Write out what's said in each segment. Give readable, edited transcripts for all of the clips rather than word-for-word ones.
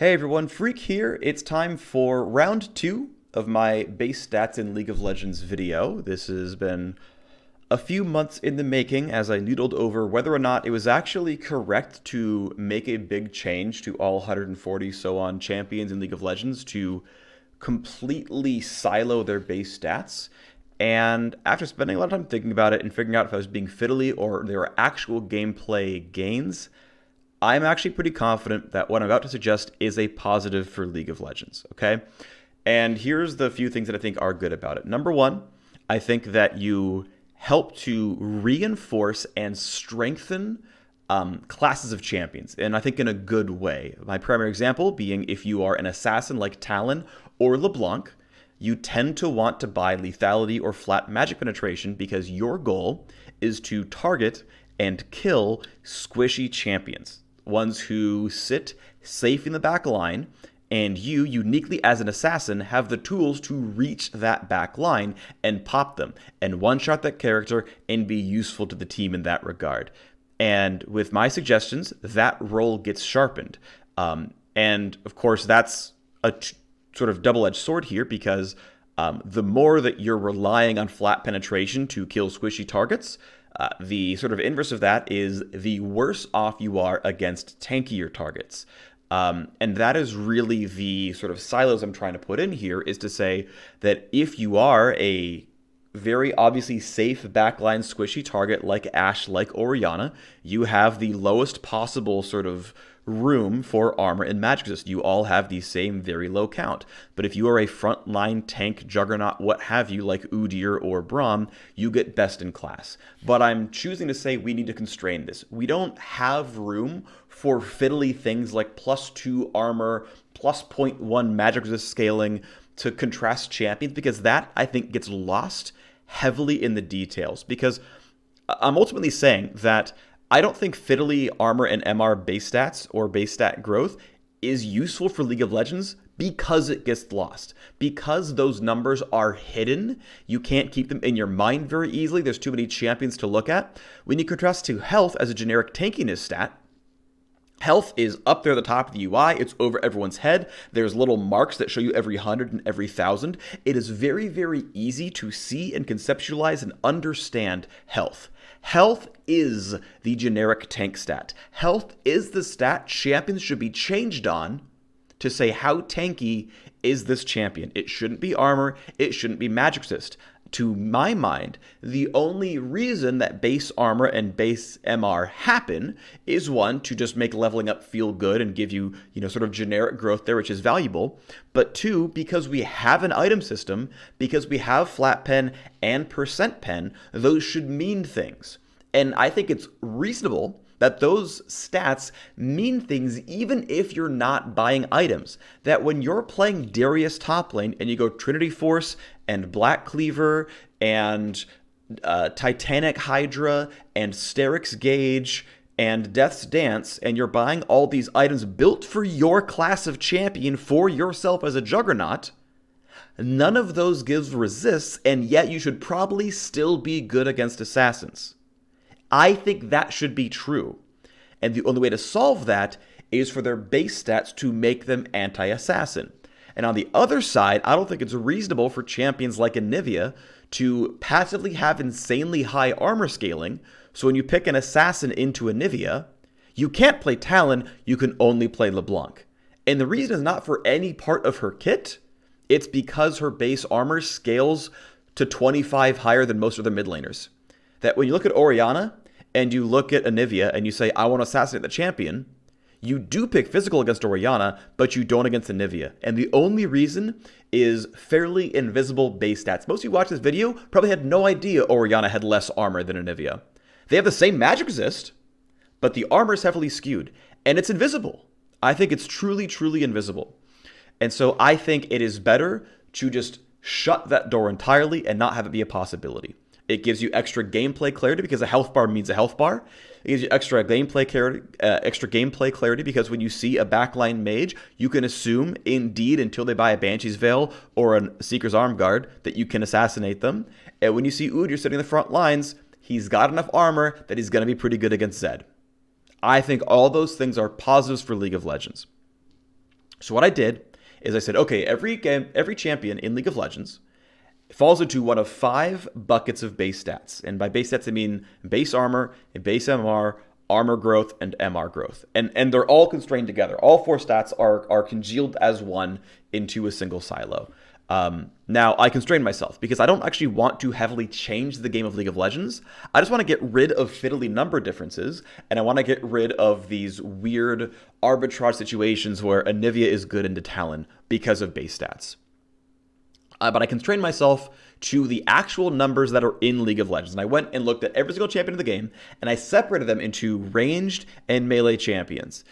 Hey everyone, Phreak here. It's time for round 2 of my base stats in League of Legends video. This has been a few months in the making as I noodled over whether or not it was actually correct to make a big change to all 140 so on champions in League of Legends to completely silo their base stats. And after spending a lot of time thinking about it and figuring out if I was being fiddly or there were actual gameplay gains, I'm actually pretty confident that what I'm about to suggest is a positive for League of Legends, okay? And here's the few things that I think are good about it. Number one, I think that you help to reinforce and strengthen classes of champions, and I think in a good way. My primary example being if you are an assassin like Talon or LeBlanc, you tend to want to buy lethality or flat magic penetration because your goal is to target and kill squishy champions. Ones who sit safe in the back line, and you, uniquely as an assassin, have the tools to reach that back line and pop them, and one-shot that character and be useful to the team in that regard. And with my suggestions, that role gets sharpened. And of course, that's a sort of double-edged sword here because the more that you're relying on flat penetration to kill squishy targets, the sort of inverse of that is the worse off you are against tankier targets. And that is really the sort of silos I'm trying to put in here, is to say that if you are a very obviously safe backline squishy target like Ashe, like Orianna, you have the lowest possible sort of room for armor and magic resist. You all have the same very low count. But if you are a frontline tank, juggernaut, what have you, like Udyr or Braum, you get best in class. But I'm choosing to say we need to constrain this. We don't have room for fiddly things like +2 armor, +0.1 magic resist scaling to contrast champions, because that, I think, gets lost heavily in the details. Because I'm ultimately saying that I don't think fiddly armor and MR base stats or base stat growth is useful for League of Legends because it gets lost. Because those numbers are hidden, you can't keep them in your mind very easily. There's too many champions to look at. When you contrast to health as a generic tankiness stat, health is up there at the top of the UI. It's over everyone's head. There's little marks that show you every 100 and every 1,000. It is very, very easy to see and conceptualize and understand health. Health is the generic tank stat. Health is the stat champions should be changed on to say how tanky is this champion. It shouldn't be armor. It shouldn't be magic resist. To my mind, the only reason that base armor and base MR happen is, one, to just make leveling up feel good and give you, sort of generic growth there, which is valuable. But two, because we have an item system, because we have flat pen and percent pen, those should mean things. And I think it's reasonable that those stats mean things even if you're not buying items. That when you're playing Darius top lane and you go Trinity Force and Black Cleaver and Titanic Hydra and Sterix Gauge and Death's Dance, and you're buying all these items built for your class of champion for yourself as a juggernaut, none of those gives resists, and yet you should probably still be good against assassins. I think that should be true. And the only way to solve that is for their base stats to make them anti-assassin. And on the other side, I don't think it's reasonable for champions like Anivia to passively have insanely high armor scaling, so when you pick an assassin into Anivia, you can't play Talon, you can only play LeBlanc. And the reason is not for any part of her kit, it's because her base armor scales to 25 higher than most of the mid laners. That when you look at Orianna, and you look at Anivia and you say, I want to assassinate the champion, you do pick physical against Orianna, but you don't against Anivia. And the only reason is fairly invisible base stats. Most of you watch this video probably had no idea Orianna had less armor than Anivia. They have the same magic resist, but the armor is heavily skewed, and it's invisible. I think it's truly, truly invisible. And so I think it is better to just shut that door entirely and not have it be a possibility. It gives you extra gameplay clarity because a health bar means a health bar. It gives you extra gameplay clarity because when you see a backline mage, you can assume, indeed, until they buy a Banshee's Veil or a Seeker's Arm Guard, that you can assassinate them. And when you see Udyr sitting in the front lines, he's got enough armor that he's going to be pretty good against Zed. I think all those things are positives for League of Legends. So what I did is I said, okay, every champion in League of Legends falls into one of 5 buckets of base stats. And by base stats, I mean base armor, base MR, armor growth, and MR growth. And they're all constrained together. All 4 stats are congealed as one into a single silo. Now, I constrain myself because I don't actually want to heavily change the game of League of Legends. I just want to get rid of fiddly number differences, and I want to get rid of these weird arbitrage situations where Anivia is good into Talon because of base stats. But I constrained myself to the actual numbers that are in League of Legends. And I went and looked at every single champion in the game, and I separated them into ranged and melee champions.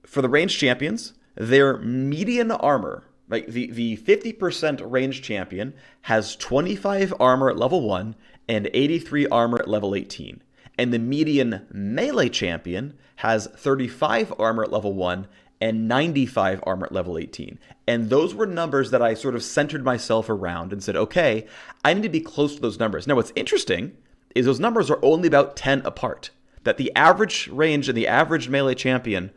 For the ranged champions, their median armor, like the 50% ranged champion, has 25 armor at level 1 and 83 armor at level 18. And the median melee champion has 35 armor at level 1 and 95 armor at level 18. And those were numbers that I sort of centered myself around and said, okay, I need to be close to those numbers. Now, what's interesting is those numbers are only about 10 apart. That the average range and the average melee champion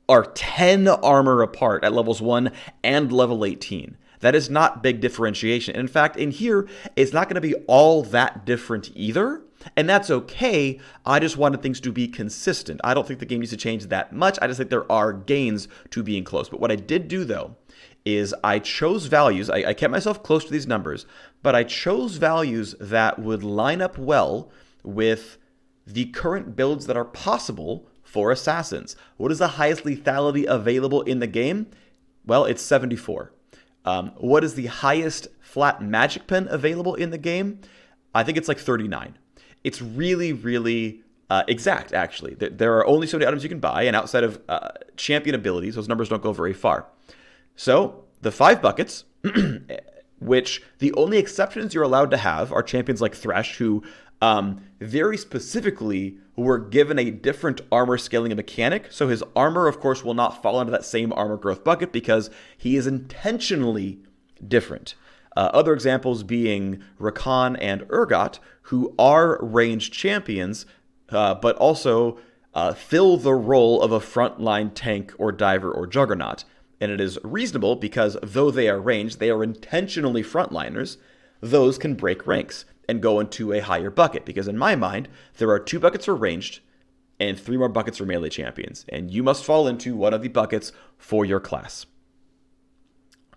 are 10 armor apart at levels 1 and level 18. That is not big differentiation. In fact, in here, it's not going to be all that different either. And that's okay. I just wanted things to be consistent. I don't think the game needs to change that much. I just think there are gains to being close. But what I did do, though, is I chose values. I kept myself close to these numbers, but I chose values that would line up well with the current builds that are possible for assassins. What is the highest lethality available in the game? Well, it's 74. What is the highest flat magic pen available in the game? I think it's like 39. It's really, really exact, actually. There are only so many items you can buy, and outside of champion abilities, those numbers don't go very far. So the 5 buckets, which the only exceptions you're allowed to have are champions like Thresh, who very specifically were given a different armor scaling mechanic. So his armor, of course, will not fall into that same armor growth bucket because he is intentionally different. Other examples being Rakan and Urgot, who are ranged champions, but also fill the role of a frontline tank or diver or juggernaut. And it is reasonable because though they are ranged, they are intentionally frontliners. Those can break ranks and go into a higher bucket, because in my mind, there are 2 buckets for ranged and 3 more buckets for melee champions, and you must fall into one of the buckets for your class.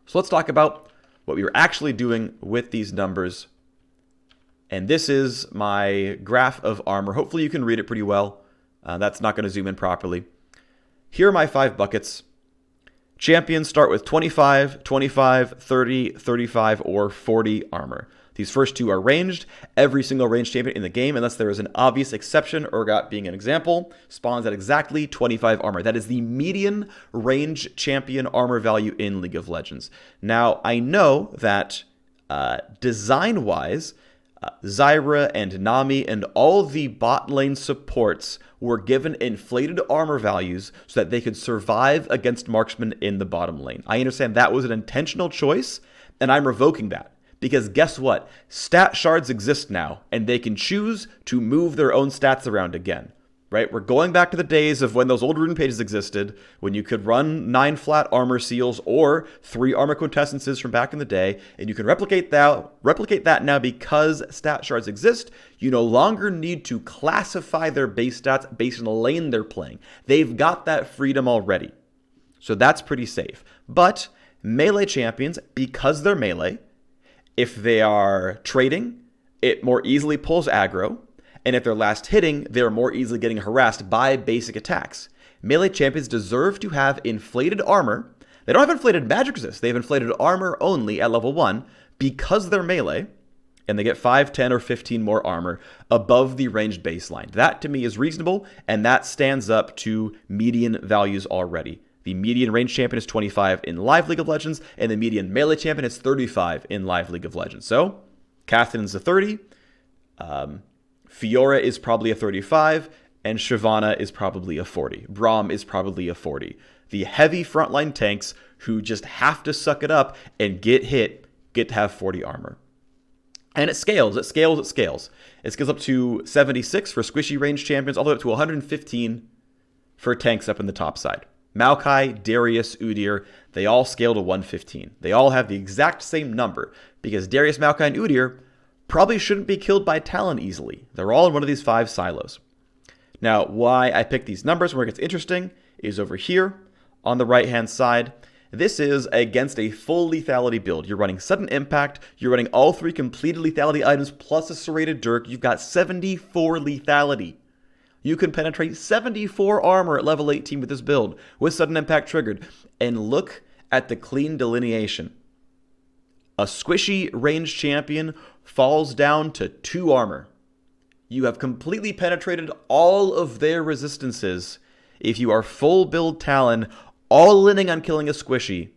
So let's talk about what we were actually doing with these numbers. And this is my graph of armor. Hopefully you can read it pretty well. That's not going to zoom in properly. Here are my 5 buckets. Champions start with 25, 25, 30, 35, or 40 armor. These first 2 are ranged. Every single ranged champion in the game, unless there is an obvious exception, Urgot being an example, spawns at exactly 25 armor. That is the median range champion armor value in League of Legends. Now, I know that design-wise, Zyra and Nami and all the bot lane supports were given inflated armor values so that they could survive against marksmen in the bottom lane. I understand that was an intentional choice, and I'm revoking that. Because guess what? Stat shards exist now, and they can choose to move their own stats around again. Right? We're going back to the days of when those old rune pages existed, when you could run 9 flat armor seals or 3 armor quintessences from back in the day, and you can replicate that now because stat shards exist. You no longer need to classify their base stats based on the lane they're playing. They've got that freedom already. So that's pretty safe. But melee champions, because they're melee, if they are trading, it more easily pulls aggro. And if they're last hitting, they're more easily getting harassed by basic attacks. Melee champions deserve to have inflated armor. They don't have inflated magic resist. They have inflated armor only at level 1 because they're melee. And they get 5, 10, or 15 more armor above the ranged baseline. That to me is reasonable, and that stands up to median values already. The median range champion is 25 in live League of Legends, and the median melee champion is 35 in live League of Legends. So, Catherine's a 30, Fiora is probably a 35, and Shyvana is probably a 40. Braum is probably a 40. The heavy frontline tanks who just have to suck it up and get hit get to have 40 armor. And it scales, it scales, it scales. It scales up to 76 for squishy range champions, all the way up to 115 for tanks up in the top side. Maokai, Darius, Udyr, they all scale to 115. They all have the exact same number because Darius, Maokai, and Udyr probably shouldn't be killed by Talon easily. They're all in one of these 5 silos. Now, why I pick these numbers where it gets interesting is over here on the right-hand side. This is against a full lethality build. You're running sudden impact, you're running all 3 completed lethality items plus a serrated dirk. You've got 74 lethality. You can penetrate 74 armor at level 18 with this build, with sudden impact triggered. And look at the clean delineation. A squishy ranged champion falls down to 2 armor. You have completely penetrated all of their resistances. If you are full build Talon, all inning on killing a squishy,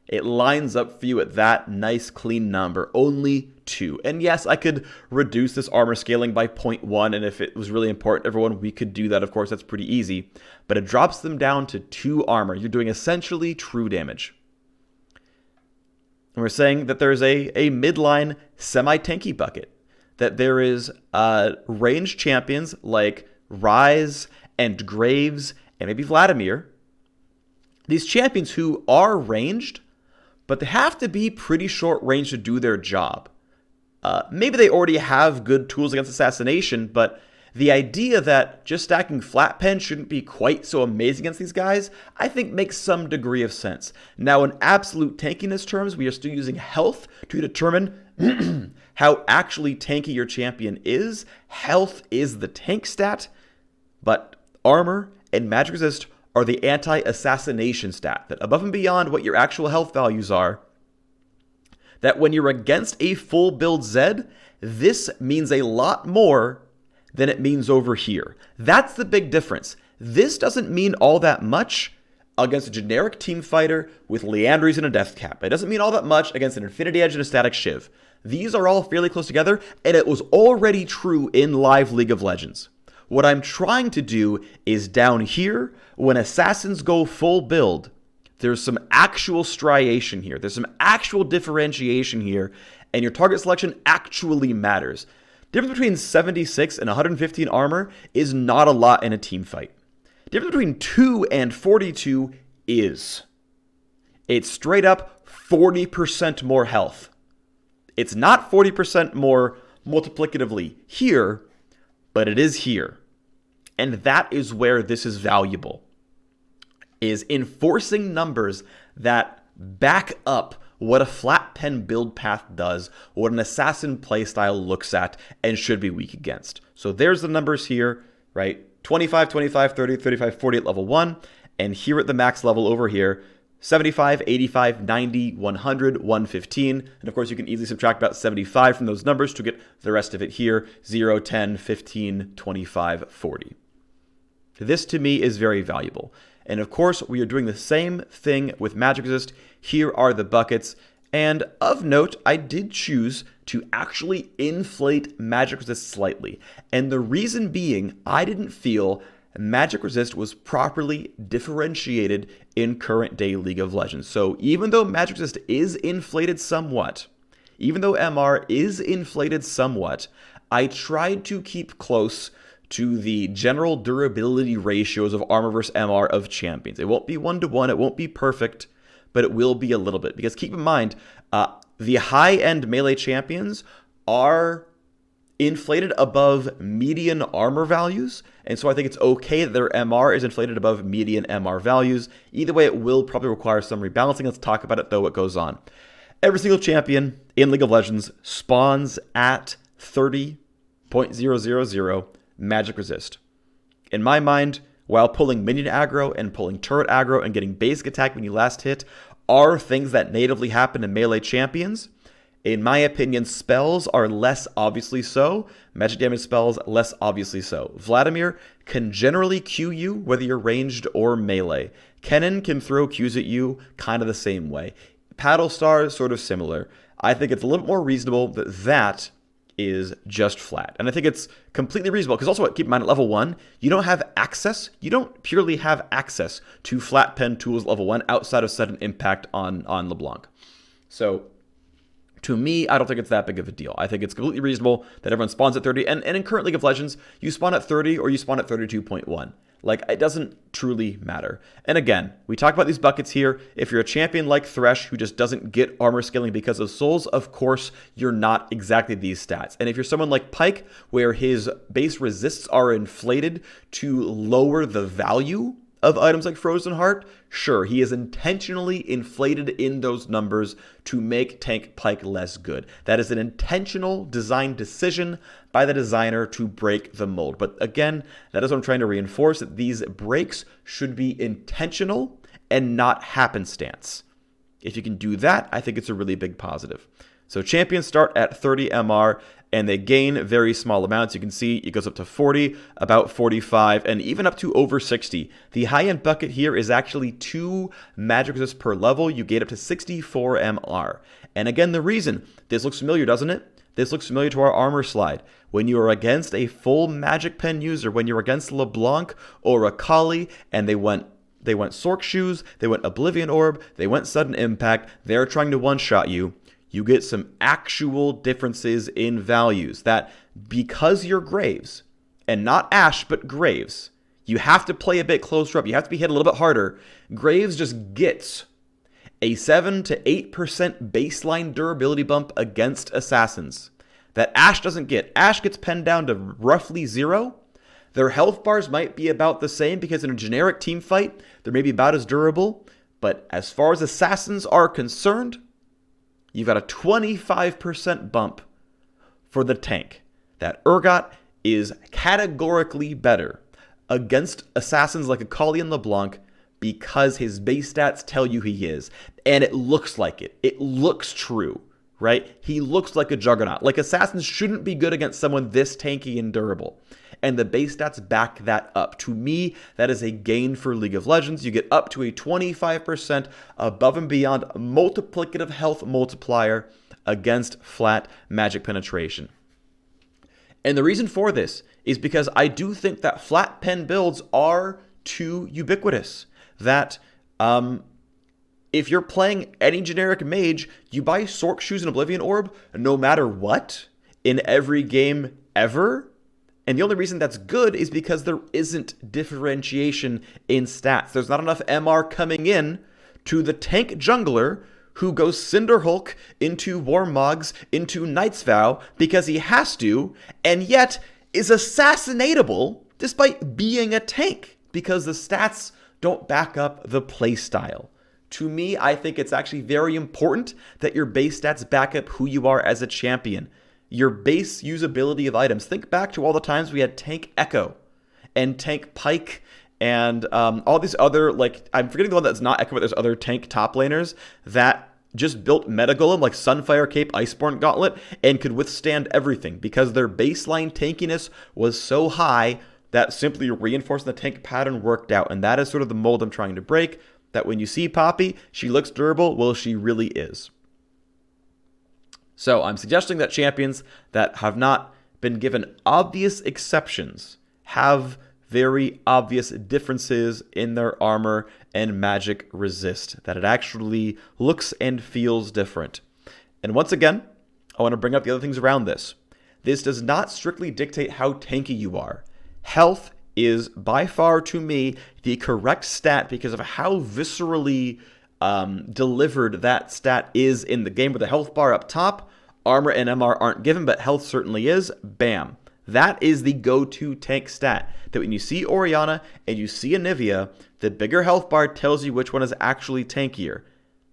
it lines up for you at that nice clean number, only 2. And yes, I could reduce this armor scaling by 0.1, and if it was really important to everyone, we could do that, of course, that's pretty easy. But it drops them down to 2 armor. You're doing essentially true damage. And we're saying that there's a midline semi-tanky bucket. That there is ranged champions like Rise and Graves and maybe Vladimir. These champions who are ranged, but they have to be pretty short range to do their job. Maybe they already have good tools against assassination, but the idea that just stacking flat pen shouldn't be quite so amazing against these guys, I think makes some degree of sense. Now, in absolute tankiness terms, we are still using health to determine how actually tanky your champion is. Health is the tank stat, but armor and magic resist are the anti-assassination stat, that above and beyond what your actual health values are, that when you're against a full build Zed, this means a lot more than it means over here. That's the big difference. This doesn't mean all that much against a generic team fighter with Leandries and a death cap. It doesn't mean all that much against an Infinity Edge and a Static Shiv. These are all fairly close together, and it was already true in live League of Legends. What I'm trying to do is down here, when assassins go full build, there's some actual striation here. There's some actual differentiation here, and your target selection actually matters. Difference between 76 and 115 armor is not a lot in a team fight. Difference between 2 and 42 is. It's straight up 40% more health. It's not 40% more multiplicatively here, but it is here. And that is where this is valuable, is enforcing numbers that back up what a flat pen build path does, what an assassin playstyle looks at and should be weak against. So there's the numbers here, right? 25, 25, 30, 35, 40 at level 1, and here at the max level over here, 75, 85, 90, 100, 115, and of course you can easily subtract about 75 from those numbers to get the rest of it here, 0, 10, 15, 25, 40. This to me is very valuable. And of course, we are doing the same thing with magic resist. Here are the buckets. And of note, I did choose to actually inflate magic resist slightly. And the reason being, I didn't feel magic resist was properly differentiated in current day League of Legends. So even though magic resist is inflated somewhat, even though MR is inflated somewhat, I tried to keep close to the general durability ratios of armor versus MR of champions. It won't be 1-to-1, it won't be perfect, but it will be a little bit. Because keep in mind, the high-end melee champions are inflated above median armor values, and so I think it's okay that their MR is inflated above median MR values. Either way, it will probably require some rebalancing. Let's talk about it, though, what goes on. Every single champion in League of Legends spawns at 30.000 magic resist. In my mind, while pulling minion aggro and pulling turret aggro and getting basic attack when you last hit are things that natively happen in melee champions, in my opinion, spells are less obviously so. Magic damage spells, less obviously so. Vladimir can generally Q you, whether you're ranged or melee. Kennen can throw Qs at you kind of the same way. Paddlestar is sort of similar. I think it's a little bit more reasonable that that is just flat. And I think it's completely reasonable because also keep in mind at level 1, you don't have access. You don't purely have access to flat pen tools level 1 outside of sudden impact on LeBlanc. So to me, I don't think it's that big of a deal. I think it's completely reasonable that everyone spawns at 30. And in current League of Legends, you spawn at 30 or you spawn at 32.1. Like, it doesn't truly matter. And again, we talk about these buckets here. If you're a champion like Thresh who just doesn't get armor scaling because of souls, of course, you're not exactly these stats. And if you're someone like Pyke, where his base resists are inflated to lower the value of items like Frozen Heart, sure, he is intentionally inflated in those numbers to make tank Pyke less good. That is an intentional design decision by the designer to break the mold. But again, that is what I'm trying to reinforce, that these breaks should be intentional and not happenstance. If you can do that, I think it's a really big positive. So champions start at 30 MR, and they gain very small amounts. You can see it goes up to 40, about 45, and even up to over 60. The high-end bucket here is actually 2 magic resist per level. You get up to 64 MR. And again, the reason, this looks familiar, doesn't it? This looks familiar to our armor slide. When you are against a full magic pen user, when you're against LeBlanc or Akali, and they went Sork Shoes, they went Oblivion Orb, they went Sudden Impact, they're trying to one-shot you, you get some actual differences in values that because you're Graves, and not Ashe, but Graves, you have to play a bit closer up. You have to be hit a little bit harder. Graves just gets a 7 to 8% baseline durability bump against assassins that Ashe doesn't get. Ashe gets pinned down to roughly 0. Their health bars might be about the same because in a generic team fight, they're maybe about as durable. But as far as assassins are concerned, you've got a 25% bump for the tank. That Urgot is categorically better against assassins like Akali and LeBlanc because his base stats tell you he is. And it looks like it. It looks true, right? He looks like a juggernaut. Like, assassins shouldn't be good against someone this tanky and durable. And the base stats back that up. To me, that is a gain for League of Legends. You get up to a 25% above and beyond multiplicative health multiplier against flat magic penetration. And the reason for this is because I do think that flat pen builds are too ubiquitous. That if you're playing any generic mage, you buy Sork Shoes and Oblivion Orb no matter what in every game ever. And the only reason that's good is because there isn't differentiation in stats. There's not enough MR coming in to the tank jungler who goes Cinderhulk into Warmogs into Knight's Vow because he has to, and yet is assassinatable despite being a tank because the stats don't back up the playstyle. To me, I think it's actually very important that your base stats back up who you are as a champion. Your base usability of items. Think back to all the times we had Tank Echo and Tank Pyke and all these other, like, I'm forgetting the one that's not Echo, but there's other tank top laners that just built Meta Golem like Sunfire Cape, Iceborne Gauntlet, and could withstand everything because their baseline tankiness was so high that simply reinforcing the tank pattern worked out. And that is sort of the mold I'm trying to break, that when you see Poppy, she looks durable. Well, she really is. So I'm suggesting that champions that have not been given obvious exceptions have very obvious differences in their armor and magic resist, that it actually looks and feels different. And once again, I want to bring up the other things around this. This does not strictly dictate how tanky you are. Health is by far, to me, the correct stat because of how viscerally delivered that stat is in the game with the health bar up top. Armor and MR aren't given, but health certainly is. Bam. That is the go-to tank stat. That when you see Orianna and you see Anivia, the bigger health bar tells you which one is actually tankier.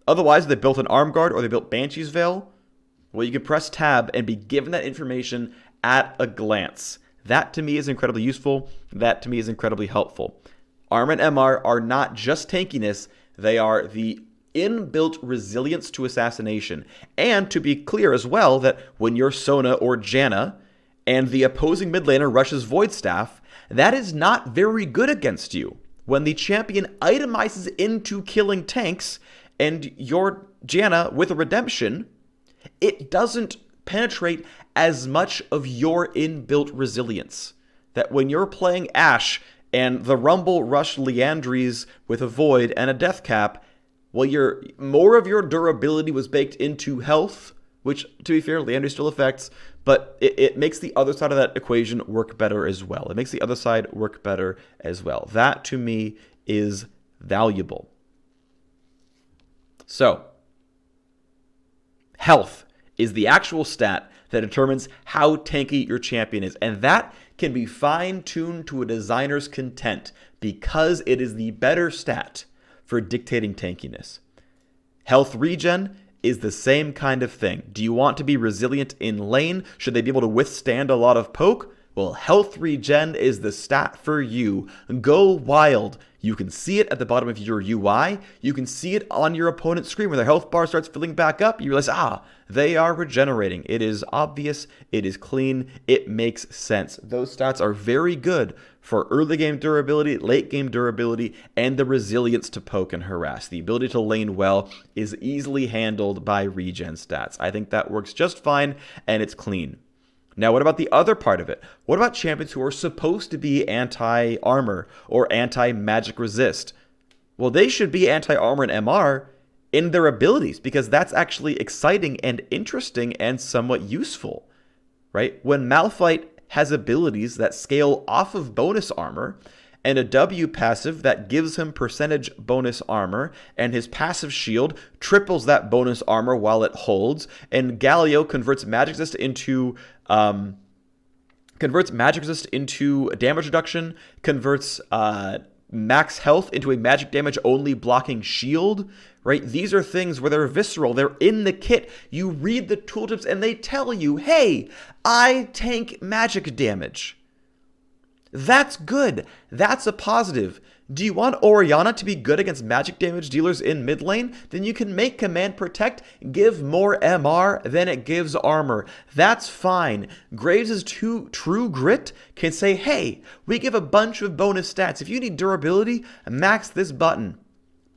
Otherwise, they built an Arm Guard or they built Banshee's Veil. Well, you can press tab and be given that information at a glance. That to me is incredibly useful. That to me is incredibly helpful. Armor and MR are not just tankiness. They are the inbuilt resilience to assassination. And to be clear as well, that when you're Sona or Janna and the opposing mid laner rushes Void Staff, that is not very good against you. When the champion itemizes into killing tanks and you're Janna with a redemption, it doesn't penetrate as much of your inbuilt resilience. That when you're playing Ashe and the Rumble rushed Liandry's with a Void and a Death Cap, well, more of your durability was baked into health which, to be fair, Leandry still affects, but it makes the other side of that equation work better as well. It makes the other side work better as well. That, to me, is valuable. So, health is the actual stat that determines how tanky your champion is, and that can be fine-tuned to a designer's content because it is the better stat for dictating tankiness. Health regen is the same kind of thing. Do you want to be resilient in lane? Should they be able to withstand a lot of poke? Well, health regen is the stat for you. Go wild. You can see it at the bottom of your UI. You can see it on your opponent's screen when their health bar starts filling back up. You realize, they are regenerating. It is obvious. It is clean. It makes sense. Those stats are very good for early game durability, late game durability, and the resilience to poke and harass. The ability to lane well is easily handled by regen stats. I think that works just fine, and it's clean. Now, what about the other part of it? What about champions who are supposed to be anti-armor or anti-magic resist? Well, they should be anti-armor and MR in their abilities because that's actually exciting and interesting and somewhat useful, right? When Malphite has abilities that scale off of bonus armor and a W passive that gives him percentage bonus armor, and his passive shield triples that bonus armor while it holds, and Galio converts magic resist into damage reduction, converts max health into a magic damage only blocking shield, right? These are things where they're visceral, they're in the kit. You read the tooltips and they tell you, hey, I tank magic damage. That's good. That's a positive. Do you want Orianna to be good against magic damage dealers in mid lane? Then you can make Command Protect give more MR than it gives armor. That's fine. Graves' True Grit can say, hey, we give a bunch of bonus stats. If you need durability, max this button.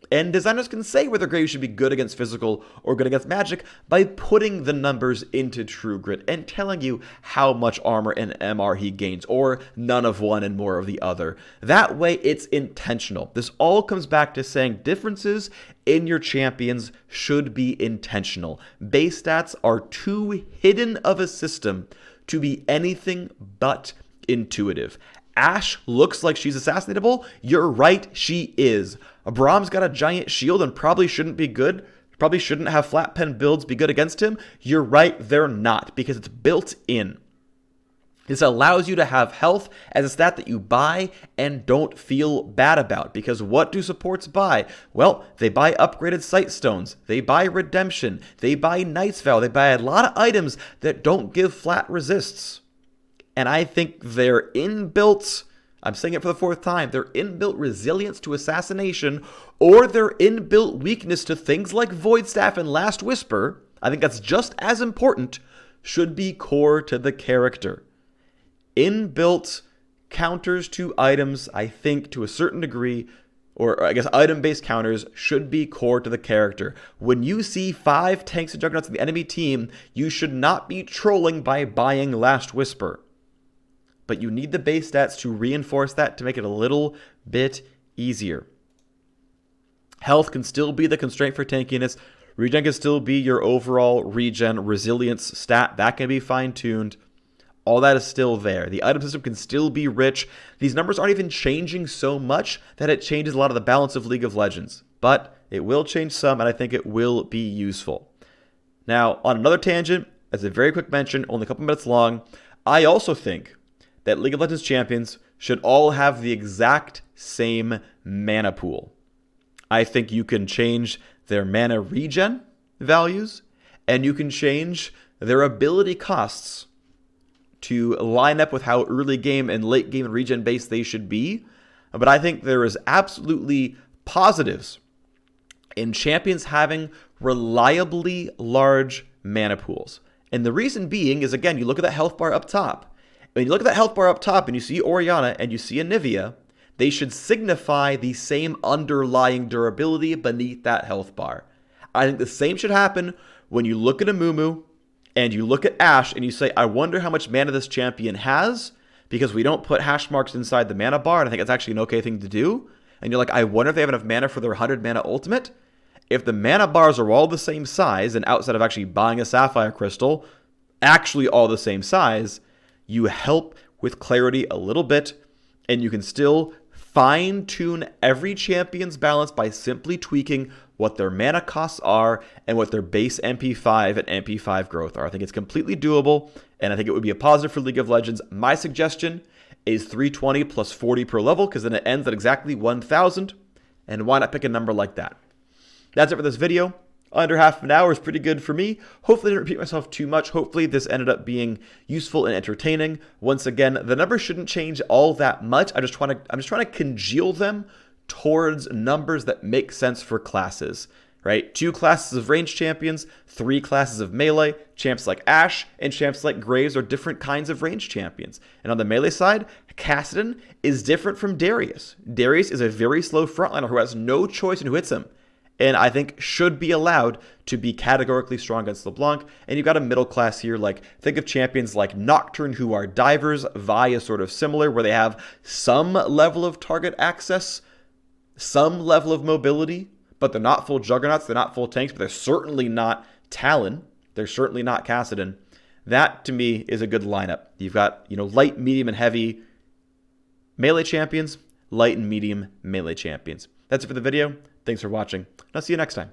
And designers can say whether Graves should be good against physical or good against magic by putting the numbers into True Grit and telling you how much armor and MR he gains, or none of one and more of the other. That way, it's intentional. This all comes back to saying differences in your champions should be intentional. Base stats are too hidden of a system to be anything but intuitive. Ashe looks like she's assassinatable. You're right, she is. Braum's got a giant shield and probably shouldn't be good. Probably shouldn't have flat pen builds be good against him. You're right, they're not, because it's built in. This allows you to have health as a stat that you buy and don't feel bad about. Because what do supports buy? Well, they buy upgraded sight stones. They buy redemption. They buy Knight's Vow. They buy a lot of items that don't give flat resists. And I think their inbuilt, I'm saying it for the fourth time, their inbuilt resilience to assassination or their inbuilt weakness to things like Void Staff and Last Whisper, I think that's just as important, should be core to the character. Inbuilt counters to items, I think, to a certain degree, or I guess item-based counters, should be core to the character. When you see 5 tanks and juggernauts in the enemy team, you should not be trolling by buying Last Whisper. But you need the base stats to reinforce that to make it a little bit easier. Health can still be the constraint for tankiness. Regen can still be your overall regen resilience stat. That can be fine-tuned. All that is still there. The item system can still be rich. These numbers aren't even changing so much that it changes a lot of the balance of League of Legends. But it will change some, and I think it will be useful. Now, on another tangent, as a very quick mention, only a couple minutes long, I also think that League of Legends champions should all have the exact same mana pool. I think you can change their mana regen values, and you can change their ability costs to line up with how early game and late game and regen based they should be. But I think there is absolutely positives in champions having reliably large mana pools. And the reason being is, again, you look at that health bar up top. When you look at that health bar up top and you see Orianna and you see Anivia, they should signify the same underlying durability beneath that health bar. I think the same should happen when you look at Amumu and you look at Ashe and you say, I wonder how much mana this champion has, because we don't put hash marks inside the mana bar, and I think it's actually an okay thing to do. And you're like, I wonder if they have enough mana for their 100 mana ultimate. if the mana bars are all the same size, and outside of actually buying a Sapphire Crystal, actually all the same size, you help with clarity a little bit, and you can still fine-tune every champion's balance by simply tweaking what their mana costs are and what their base MP5 and MP5 growth are. I think it's completely doable, and I think it would be a positive for League of Legends. My suggestion is 320 plus 40 per level, because then it ends at exactly 1,000, and why not pick a number like that? That's it for this video. Under half an hour is pretty good for me. Hopefully I didn't repeat myself too much. Hopefully this ended up being useful and entertaining. Once again, the numbers shouldn't change all that much. I'm just trying to congeal them towards numbers that make sense for classes, right? 2 classes of range champions, 3 classes of melee. Champs like Ashe and champs like Graves are different kinds of range champions. And on the melee side, Kassadin is different from Darius. Darius is a very slow frontliner who has no choice in who hits him, and I think should be allowed to be categorically strong against LeBlanc. And you've got a middle class here, like think of champions like Nocturne who are divers. Vi is sort of similar, where they have some level of target access, some level of mobility, but they're not full juggernauts, they're not full tanks, but they're certainly not Talon, they're certainly not Kassadin. That to me is a good lineup. You've got, light, medium, and heavy melee champions, light and medium melee champions. That's it for the video. Thanks for watching, and I'll see you next time.